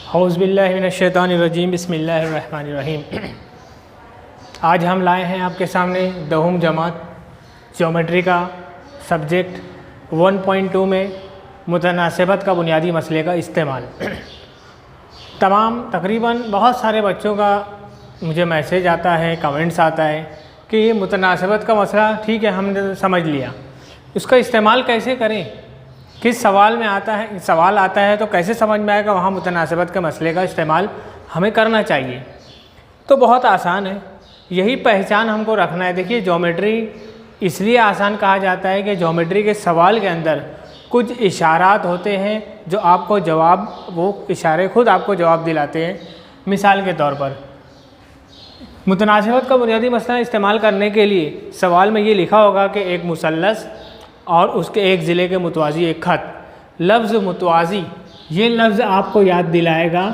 औज़ुबिल्लाहिमिनश्शैतानिर्रजीम बिस्मिल्लाहिर्रहमानिर्रहीम। आज हम लाए हैं आपके सामने दहम जमात ज्योमेट्री का सब्जेक्ट 1.2 में मुतनासिबत का बुनियादी मसले का इस्तेमाल। तकरीबन बहुत सारे बच्चों का मुझे मैसेज आता है, कमेंट्स आता है कि ये मुतनासिबत का मसला ठीक है, हमने समझ लिया, उसका इस्तेमाल कैसे करें, किस सवाल में आता है, सवाल आता है तो कैसे समझ में आएगा वहाँ मुतनासिबत के मसले का इस्तेमाल हमें करना चाहिए। तो बहुत आसान है, यही पहचान हमको रखना है। देखिए, ज्योमेट्री इसलिए आसान कहा जाता है कि ज्योमेट्री के सवाल के अंदर कुछ इशारात होते हैं जो आपको जवाब, वो इशारे खुद आपको जवाब दिलाते हैं। मिसाल के तौर पर मुतनासिबत का बुनियादी मसला इस्तेमाल करने के लिए सवाल में ये लिखा होगा कि एक मुसल्लस और उसके एक ज़िले के मुतवाज़ी एक ख़त। लफ्ज़ मुतवाज़ी, ये लफ्ज़ आपको याद दिलाएगा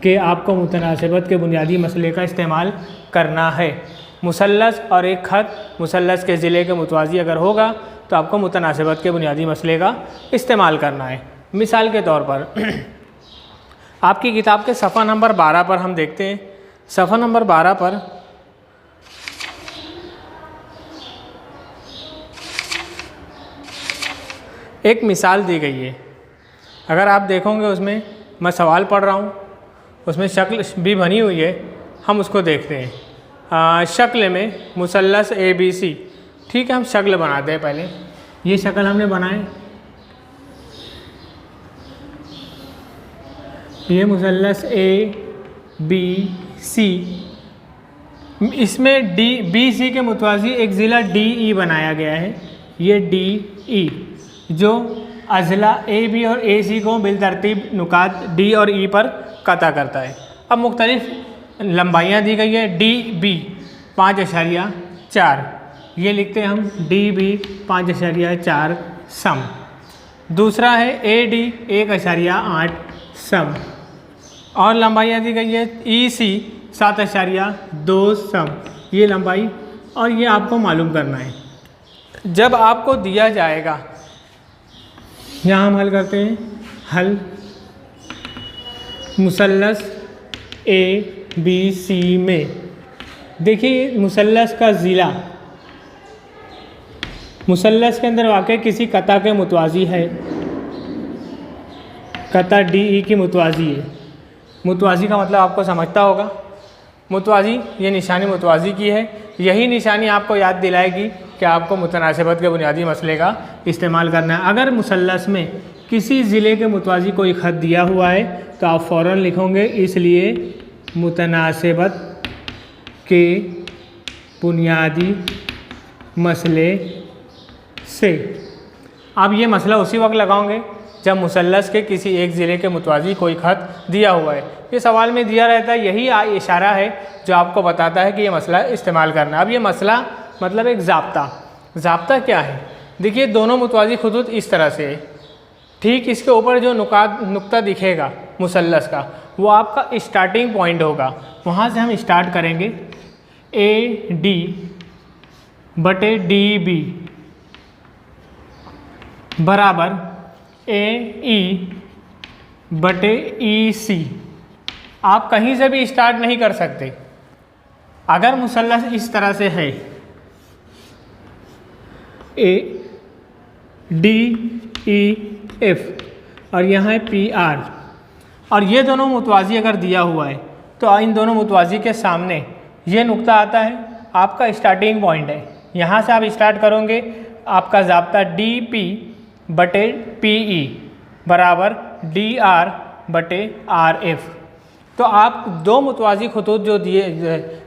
कि आपको मुतनासिबत के बुनियादी मसले का इस्तेमाल करना है। मुसल्लस और एक ख़त, मुसल्लस के ज़िले के मुतवाज़ी अगर होगा तो आपको मुतनासिबत के बुनियादी मसले का इस्तेमाल करना है। मिसाल के तौर पर आपकी किताब के सफ़ा नंबर 12 पर हम देखते हैं। सफ़ा नंबर 12 पर एक मिसाल दी गई है। अगर आप देखोगे उसमें, मैं सवाल पढ़ रहा हूँ, उसमें शक्ल भी बनी हुई है, हम उसको देखते हैं। शक्ल में मुसल्लस ABC, ठीक है, हम शक्ल बनाते हैं। पहले ये शक्ल हमने बनाए, ये मुसल्लस ABC, इसमें BC के मुतवाज़ी एक ज़िला DE बनाया गया है। ये DE जो अज़ला AB और AC को बिलतरतीब नुकात D और E पर कता करता है। अब मुख्तलिफ लंबाइयाँ दी गई है। DB 5.4, ये लिखते हैं हम DB 5.4 सम। दूसरा है AD 1.8 सम, और लंबाइयाँ दी गई है EC 7.2 सम, ये लंबाई, और ये आपको मालूम करना है। जब आपको दिया जाएगा, यहाँ हम हल करते हैं। हल मुसल्लस ABC में देखिए, मुसल्लस का ज़िला मुसल्लस के अंदर वाक़ई किसी कता के मुतवाज़ी है, कता DE की मुतवाज़ी है। मुतवाज़ी का मतलब आपको समझता होगा, मुतवाज़ी, ये निशानी मुतवाज़ी की है। यही निशानी आपको याद दिलाएगी कि आपको मुतनासिबत के बुनियादी मसले का इस्तेमाल करना है। अगर मुसल्लस में किसी ज़िले के मुतवाज़ी कोई ख़त दिया हुआ है तो आप फ़ौरन लिखोगे, इसलिए मुतनासिबत के बुनियादी मसले से। आप ये मसला उसी वक्त लगाओगे जब मुसल्लस के किसी एक ज़िले के मुतवाज़ी कोई ख़त दिया हुआ है। ये सवाल में दिया रहता है, यही इशारा है जो आपको बताता है कि ये मसला इस्तेमाल करना। अब ये मसला मतलब एक ज़ाब्ता क्या है? देखिए, दोनों मुतवाज़ी खुदूद इस तरह से है, ठीक इसके ऊपर जो नुक्ता दिखेगा मुसल्लस का, वो आपका स्टार्टिंग पॉइंट होगा। वहाँ से हम स्टार्ट करेंगे। AD बटे DB बराबर AE बटे EC। आप कहीं से भी स्टार्ट नहीं कर सकते। अगर मुसल्लस इस तरह से है, ADEF और यहाँ है PR, और ये दोनों मुतवाज़ी अगर दिया हुआ है तो इन दोनों मुतवाज़ी के सामने ये नुक्ता आता है, आपका स्टार्टिंग पॉइंट है। यहाँ से आप स्टार्ट करोगे, आपका ज़ाब्ता DP बटे PE बराबर DR बटे RF। तो आप दो मुतवाज़ी खतूत जो दिए,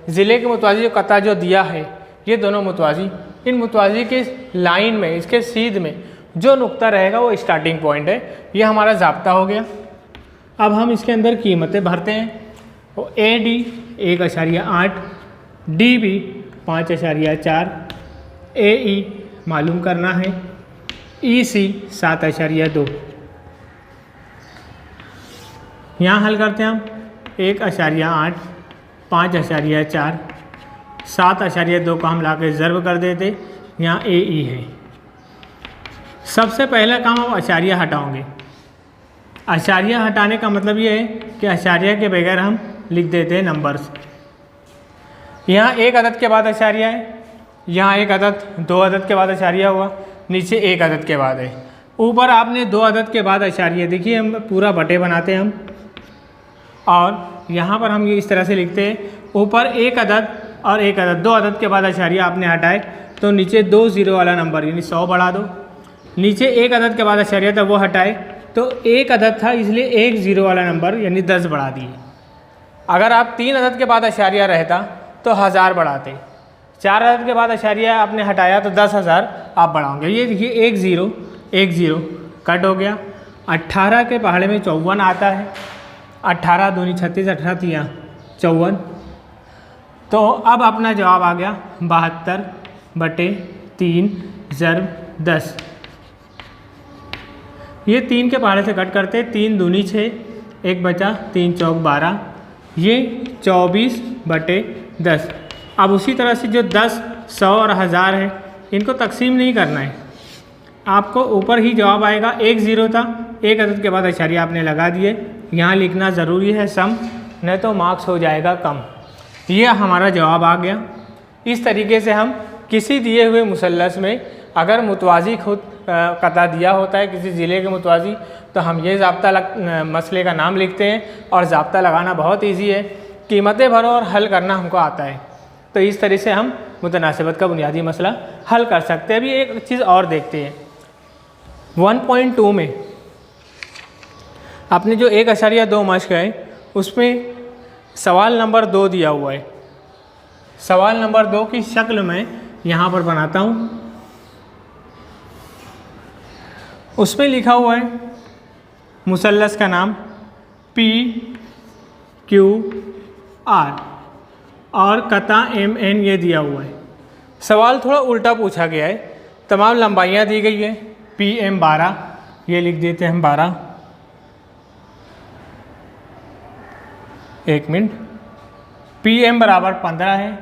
ज़िले के मुतवाज़ी जो कता जो दिया है, ये दोनों मुतवाज़ी, इन मुतवाज़ी के लाइन में, इसके सीध में जो नुक्ता रहेगा वो स्टार्टिंग पॉइंट है। ये हमारा ज़ाब्ता हो गया। अब हम इसके अंदर कीमतें भरते हैं। वो AD 1.8, DB 5.4, AE मालूम करना है, EC 7.2। यहाँ हल करते हैं हम। 1.8, 5.4, 7.2 को हम ला के ज़र्ब कर देते, यहाँ AE है। सबसे पहला काम हम अशारिया हटाओगे। अशारिया हटाने का मतलब ये है कि कि आशारिया के बगैर हम लिख देते हैं नंबर्स। यहाँ एक अदद के बाद आशारिया है, यहाँ एक अदद, दो अदद के बाद आशारिया हुआ, नीचे एक अदद के बाद है, ऊपर आपने दो अदद के बाद आशारिया। देखिए हम पूरा बटे बनाते हैं हम, और यहाँ पर हम ये इस तरह से लिखते हैं, ऊपर एक अदद और एक अदद, दो अदद के बाद आशारिया आपने हटाए तो नीचे 2 जीरो वाला नंबर यानी 100 बढ़ा दो। नीचे एक अदद के बाद आशारिया था वो हटाए तो एक अदद था इसलिए 1 जीरो वाला नंबर यानी 10 बढ़ा दिए। अगर आप 3 अदद के बाद आशारिया रहता तो 1000 बढ़ाते, 4 अदद के बाद आशारिया आपने हटाया तो 10,000 आप बढ़ाओगे। ये देखिए 1 0 कट हो गया। 18 के पहाड़े में 54 आता है, 18 दूनी 36, 18 तिया 54। तो अब अपना जवाब आ गया 72/3 ज़रब 10। ये 3 के पहाड़े से कट करते, 3 दूनी 6, 1 बचा, 3 चौक 12, ये 24/10। अब उसी तरह से जो 10, 100 और 1000 है इनको तकसीम नहीं करना है, आपको ऊपर ही जवाब आएगा। 1 0 था, एक अदद के बाद आशारिया आपने लगा दिए, यहाँ लिखना ज़रूरी है सम, नहीं तो मार्क्स हो जाएगा कम। ये हमारा जवाब आ गया। इस तरीके से हम किसी दिए हुए मुसल्लस में अगर मुतवाज़ी खुद कता दिया होता है किसी ज़िले के मुतवाज़ी, तो हम ये मसले का नाम लिखते हैं, और ज़ाब्ता लगाना बहुत ईजी है, कीमतें भरो और हल करना हमको आता है। तो इस तरह से हम मुतनासिबत का बुनियादी मसला हल कर सकते हैं। अभी एक चीज़ और देखते हैं, 1.2 में आपने जो 1.2 मश्क है उसमें सवाल नंबर 2 दिया हुआ है। सवाल नंबर 2 की शक्ल में यहाँ पर बनाता हूँ। उसमें लिखा हुआ है मुसल्लस का नाम PQR और कता MN ये दिया हुआ है। सवाल थोड़ा उल्टा पूछा गया है, तमाम लंबाइयाँ दी गई है। PM 12 ये लिख देते हैं हम 12, 1 मिनट। PM बराबर 15 है।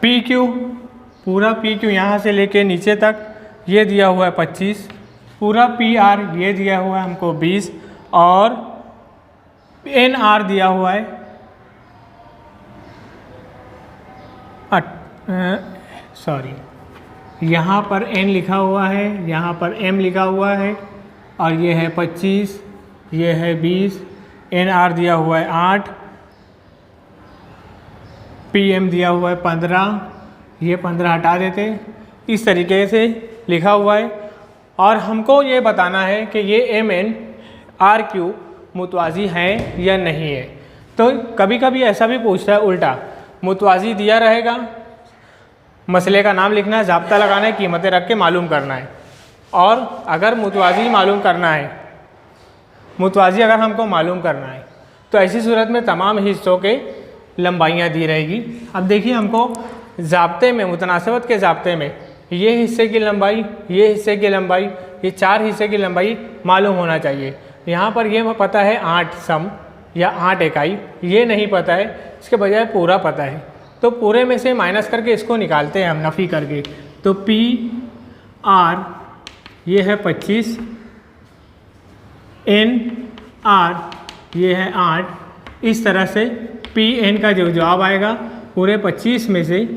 PQ पूरा PQ यहाँ से लेके नीचे तक ये दिया हुआ है 25, पूरा PR ये दिया हुआ है हमको 20, और NR दिया हुआ है यहाँ पर N लिखा हुआ है, यहाँ पर M लिखा हुआ है, और ये है 25, ये है 20, NR दिया हुआ है 8, PM दिया हुआ है 15, ये 15 हटा देते। इस तरीके से लिखा हुआ है, और हमको ये बताना है कि ये MN RQ मुतवाज़ी हैं या नहीं है। तो कभी कभी ऐसा भी पूछता है उल्टा, मुतवाज़ी दिया रहेगा, मसले का नाम लिखना है, ज़ाब्ता लगाना है, कीमतें रख के मालूम करना है। और अगर मुतवाज़ी मालूम करना है, मुतवाज़ी अगर हमको मालूम करना है तो ऐसी सूरत में तमाम हिस्सों के लंबाइयाँ दी रहेगी। अब देखिए हमको ज़ाब्ते में, मुतनासिबत के ज़ाब्ते में ये हिस्से की लंबाई, ये हिस्से की लंबाई, ये 4 हिस्से की लंबाई मालूम होना चाहिए। यहाँ पर ये पता है 8 सम या 8 इकाई, ये नहीं पता है, इसके बजाय पूरा पता है। तो पूरे में से माइनस करके इसको निकालते हैं हम नफ़ी करके। तो PR ये है 25, NR ये है 8, इस तरह से PN का जो जवाब आएगा पूरे 25 में से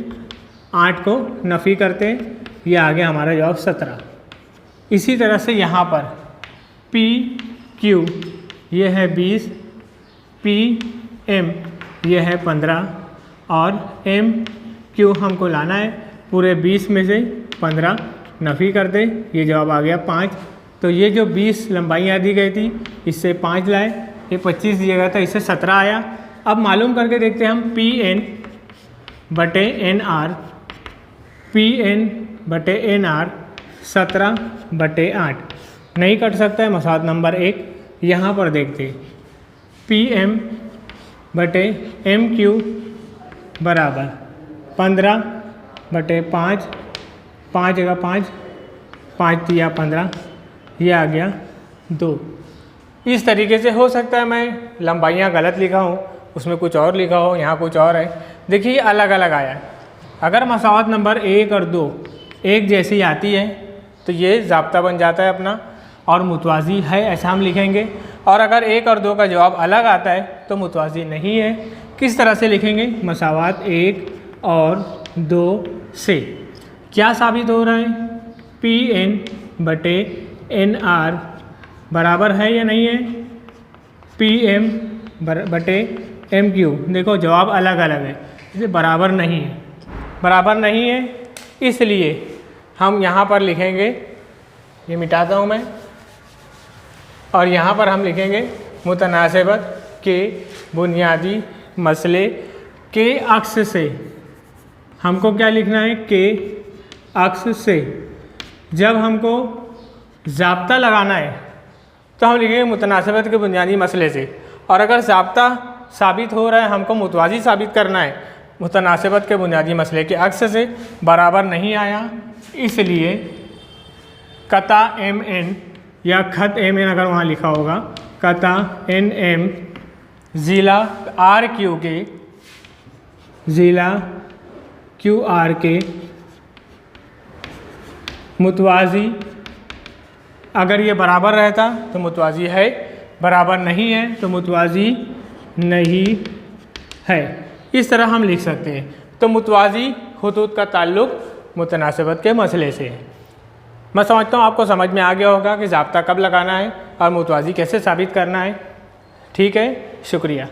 8 को नफ़ी करते हैं, ये आ गया हमारा जवाब 17। इसी तरह से यहाँ पर PQ ये है 20, PM ये है 15, और MQ हमको लाना है, पूरे 20 में से 15 नफ़ी कर दे, ये जवाब आ गया 5। तो ये जो 20 लंबाइयाँ दी गई थी इससे 5 लाए, ये 25 दिया गया था, इससे 17 आया। अब मालूम करके देखते हैं हम PN/NR, PN/NR 17/8 नहीं कट सकता है, मसाद नंबर 1। यहाँ पर देखते PM/MQ बराबर 15/5, 5 जगह 5, 5 दिया 15, ये आ गया 2। इस तरीके से हो सकता है मैं लंबाइयाँ गलत लिखा हूँ, उसमें कुछ और लिखा हो, यहाँ कुछ और है। देखिए अलग अलग आया है। अगर मसावत नंबर 1 और 2 एक जैसी आती है तो ये ज़ाब्ता बन जाता है अपना, और मुतवाज़ी है ऐसा हम लिखेंगे। और अगर 1 और 2 का जवाब अलग आता है तो मुतवाज़ी नहीं है। किस तरह से लिखेंगे? मसावात 1 और 2 से क्या साबित हो रहा है? Pn बटे Nr बराबर है या नहीं है Pm बटे MQ। देखो जवाब अलग अलग है, इसे बराबर नहीं है, बराबर नहीं है, इसलिए हम यहाँ पर लिखेंगे, ये मिटाता हूँ मैं, और यहाँ पर हम लिखेंगे मुतनासिबत के बुनियादी मसले के अक्स से। हमको क्या लिखना है? के अक्स से। जब हमको ज़ाब्ता लगाना है तो हम लिखेंगे मुतनासिबत के बुनियादी मसले से। और अगर ज़ाब्ता साबित हो रहा है, हमको मुतवाज़ी साबित करना है, मुतनासिबत के बुनियादी मसले के अक्स से बराबर नहीं आया, इसलिए कता MN या खत MN अगर वहाँ लिखा होगा, कता NM ज़िला RQ के, ज़िला QR के मुतवाज़ी, अगर ये बराबर रहता तो मुतवाज़ी है, बराबर नहीं है तो मुतवाज़ी नहीं है। इस तरह हम लिख सकते हैं। तो मुतवाज़ी खुतूत का ताल्लुक़ मुतनासिबत के मसले से है। मैं समझता हूँ आपको समझ में आ गया होगा कि ज़ाब्ता कब लगाना है और मुतवाज़ी कैसे साबित करना है। ठीक है, शुक्रिया।